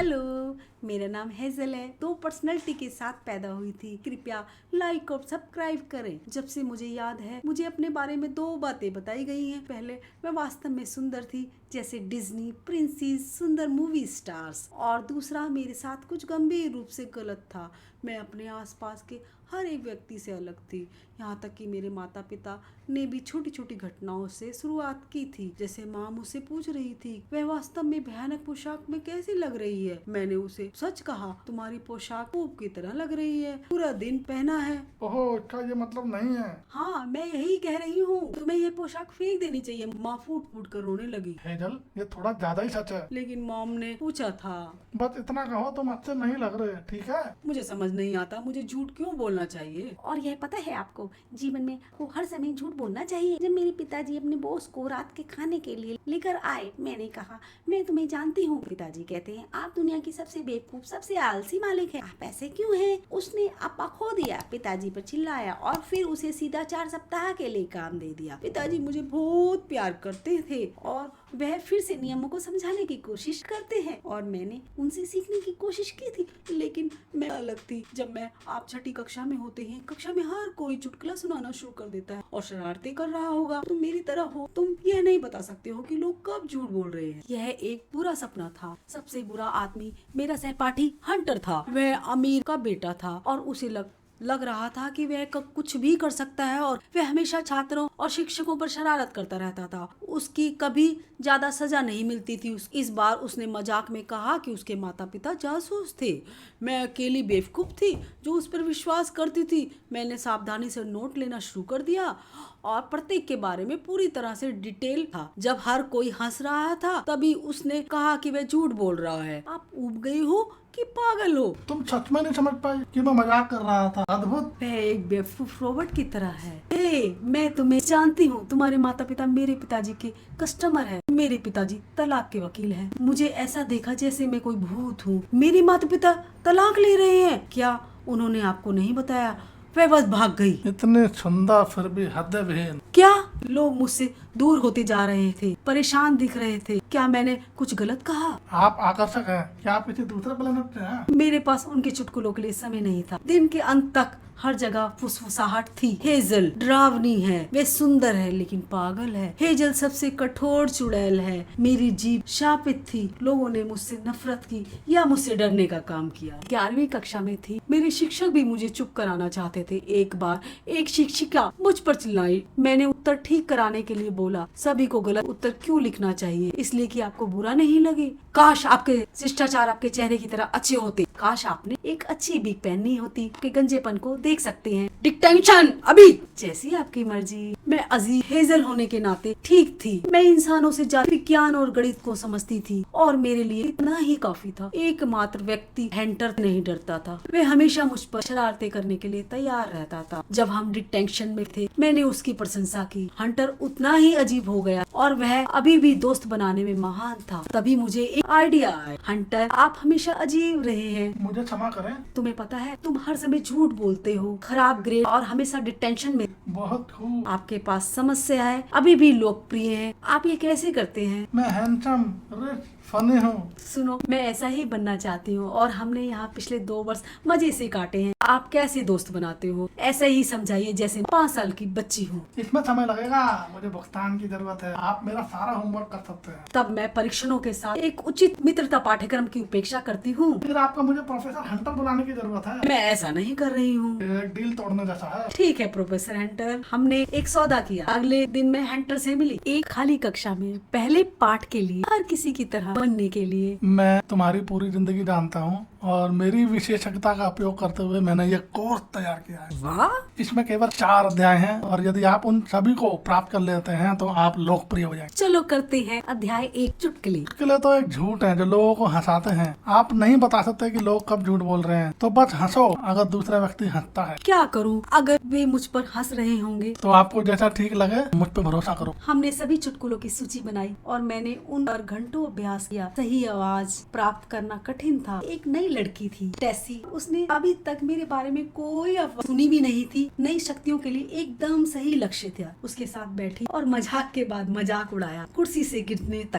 Hello, मेरा नाम hazel है। 2 पर्सनैलिटी के साथ पैदा हुई थी। कृपया लाइक और सब्सक्राइब करें। जब से मुझे याद है, मुझे अपने बारे में 2 बातें बताई गई हैं। पहले, मैं वास्तव में सुंदर थी, जैसे डिज्नी प्रिंसेस, सुंदर मूवी स्टार्स। और दूसरा, मेरे साथ कुछ गंभीर रूप से गलत था। मैं अपने आसपास के हर एक व्यक्ति से अलग थी, यहाँ तक कि मेरे माता पिता ने भी छोटी छोटी घटनाओं से शुरुआत की थी। जैसे माँ मुझसे पूछ रही थी, वह वास्तव में भयानक पोशाक में कैसी लग रही है। मैंने उसे सच कहा, तुम्हारी पोशाक ऊप की तरह लग रही है, पूरा दिन पहना है। ओहो, इसका ये मतलब नहीं है। हाँ, मैं यही कह रही हूँ, तुम्हें ये पोशाक फेंक देनी चाहिए। माँ फूट फूट कर रोने लगी। हेजल, ये थोड़ा ज्यादा ही सच है। लेकिन मॉम ने पूछा था। बस इतना कहो, तुम अच्छे नहीं लग रहे, ठीक है? मुझे समझ नहीं आता, मुझे झूठ क्यों बोलना चाहिए। और यह पता है आपको, जीवन में वो हर समय झूठ बोलना चाहिए। जब मेरे पिताजी अपने बॉस को रात के खाने के लिए लेकर आए, मैंने कहा, मैं तुम्हें जानती हूँ। पिताजी कहते हैं, आप दुनिया की सबसे बेवकूफ, सबसे आलसी मालिक हैं। आप ऐसे क्यों हैं? उसने आपा खो दिया। पिताजी पर चिल्लाया और फिर उसे सीधा 4 सप्ताह के लिए काम दे दिया। पिताजी मुझे बहुत प्यार करते थे और वह फिर से नियमों को समझाने की कोशिश करते हैं, और मैंने उनसे सीखने की कोशिश की थी। लेकिन मैं अलग थी। जब मैं आप छठी कक्षा में होते हैं, कक्षा में हर कोई चुटकुला सुनाना शुरू कर देता है और शरारतें कर रहा होगा। तुम मेरी तरह हो, तुम यह नहीं बता सकते हो कि लोग कब झूठ बोल रहे हैं। यह एक बुरा सपना था। सबसे बुरा आदमी मेरा सहपाठी हंटर था। वह अमीर का बेटा था और उसे लग रहा था कि वह कुछ भी कर सकता है, और वह हमेशा छात्रों और शिक्षकों पर शरारत करता रहता था। उसकी कभी ज्यादा सजा नहीं मिलती थी। इस बार उसने मजाक में कहा कि उसके माता पिता जासूस थे। मैं अकेली बेवकूफ थी जो उस पर विश्वास करती थी। मैंने सावधानी से नोट लेना शुरू कर दिया और प्रत्येक के बारे में पूरी तरह से डिटेल था। जब हर कोई हंस रहा था, तभी उसने कहा कि वह झूठ बोल रहा है। आप ऊब गई हो कि पागल हो? तुम सच में नहीं समझ पाई कि मैं मजाक कर रहा था। अद्भुत। वह एक बेवकूफ रोबोट की तरह है। मैं तुम्हें जानती हूँ। तुम्हारे माता पिता मेरे पिताजी के कस्टमर है। मेरे पिताजी तलाक के वकील हैं। मुझे ऐसा देखा जैसे मैं कोई भूत हूँ। मेरे माता पिता तलाक ले रहे हैं। क्या उन्होंने आपको नहीं बताया? वह बस भाग गई। इतने सुंदर फिर भी हृदयविहीन। क्या? लोग मुझसे दूर होते जा रहे थे, परेशान दिख रहे थे। क्या मैंने कुछ गलत कहा? आप आकर्षक हैं। क्या आप किसी दूसरे प्लेनेट से हैं? मेरे पास उनके चुटकुलों के लिए समय नहीं था। दिन के अंत तक हर जगह फुसफुसाहट थी। हेजल डरावनी है, वे सुंदर है लेकिन पागल है। हेजल सबसे कठोर चुड़ैल है। मेरी जीभ शापित थी। लोगों ने मुझसे नफरत की या मुझसे डरने का काम किया। 11वीं कक्षा में थी। मेरे शिक्षक भी मुझे चुप कराना चाहते थे। एक बार एक शिक्षिका मुझ पर चिल्लाई। मैंने उत्तर ठीक कराने के लिए बोला, सभी को गलत उत्तर क्यों लिखना चाहिए? इसलिए कि आपको बुरा नहीं लगे। काश आपके शिष्टाचार आपके चेहरे की तरह अच्छे होते। काश आपने एक अच्छी बिग पहनी होती। के गंजेपन को देख सकते हैं। डिटेंशन अभी। जैसी आपकी मर्जी। मैं अजीज हेजल होने के नाते ठीक थी। मैं इंसानों से ज्यादा विज्ञान और गणित को समझती थी, और मेरे लिए इतना ही काफी था। एकमात्र व्यक्ति हंटर नहीं डरता था। वह हमेशा मुझ पर शरारतें करने के लिए तैयार रहता था। जब हम डिटेंशन में थे, मैंने उसकी प्रशंसा की। हंटर उतना ही अजीब हो गया और वह अभी भी दोस्त बनाने में महान था। तभी मुझे एक आइडिया आया। हंटर, आप हमेशा अजीब रहे हैं। मुझे क्षमा करें। तुम्हें पता है, तुम हर समय झूठ बोलते हो, खराब ग्रेड और हमेशा डिटेंशन में। बहुत खूब। आपके पास समस्या है, अभी भी लोकप्रिय है। आप ये कैसे करते हैं? मैं हैंडसम, रिच, फनी हूँ। सुनो, मैं ऐसा ही बनना चाहती हूँ, और हमने यहाँ पिछले 2 वर्ष मजे से काटे हैं। आप कैसे दोस्त बनाते हो? ऐसा ही समझाइए जैसे 5 साल की बच्ची हूँ। इसमें समय लगेगा, मुझे भुगतान की जरूरत है। आप मेरा सारा होमवर्क कर सकते हैं। तब मैं परीक्षणों के साथ एक उचित मित्रता पाठ्यक्रम की उपेक्षा करती हूँ। फिर आपका मुझे प्रोफेसर हंटर बुलाने की जरूरत है। मैं ऐसा नहीं कर रही हूँ। एक डील तोड़ने जैसा है। ठीक है प्रोफेसर हंटर, हमने एक सौदा किया। अगले दिन मैं हंटर से मिली। एक खाली कक्षा में पहले पाठ के लिए हर किसी की तरह बनने के लिए। मैं तुम्हारी पूरी जिंदगी जानता हूँ, और मेरी विशेषज्ञता का उपयोग करते हुए मैंने ये कोर्स तैयार किया है। वाह! इसमें केवल 4 अध्याय हैं, और यदि आप उन सभी को प्राप्त कर लेते हैं तो आप लोकप्रिय हो जाएंगे। चलो करते हैं अध्याय 1, चुटकुले। चुटकुले तो एक झूठ है जो लोगों को हंसाते हैं। आप नहीं बता सकते कि लोग कब झूठ बोल रहे हैं, तो बस हंसो अगर दूसरा व्यक्ति हंसता है। क्या करूं अगर वे मुझ पर हंस रहे होंगे? तो आपको जैसा ठीक लगे मुझ पर भरोसा करो। हमने सभी चुटकुलों की सूची बनाई और मैंने उन पर घंटों अभ्यास किया। सही आवाज प्राप्त करना कठिन था। एक नई लड़की थी, टेसी। उसने अभी तक मेरे बारे में कोई अफवाह सुनी भी नहीं थी। नई शक्तियों के लिए एकदम सही लक्ष्य था। उसके साथ बैठी और मजाक के बाद मजाक उड़ाया, कुर्सी से गिरने तक।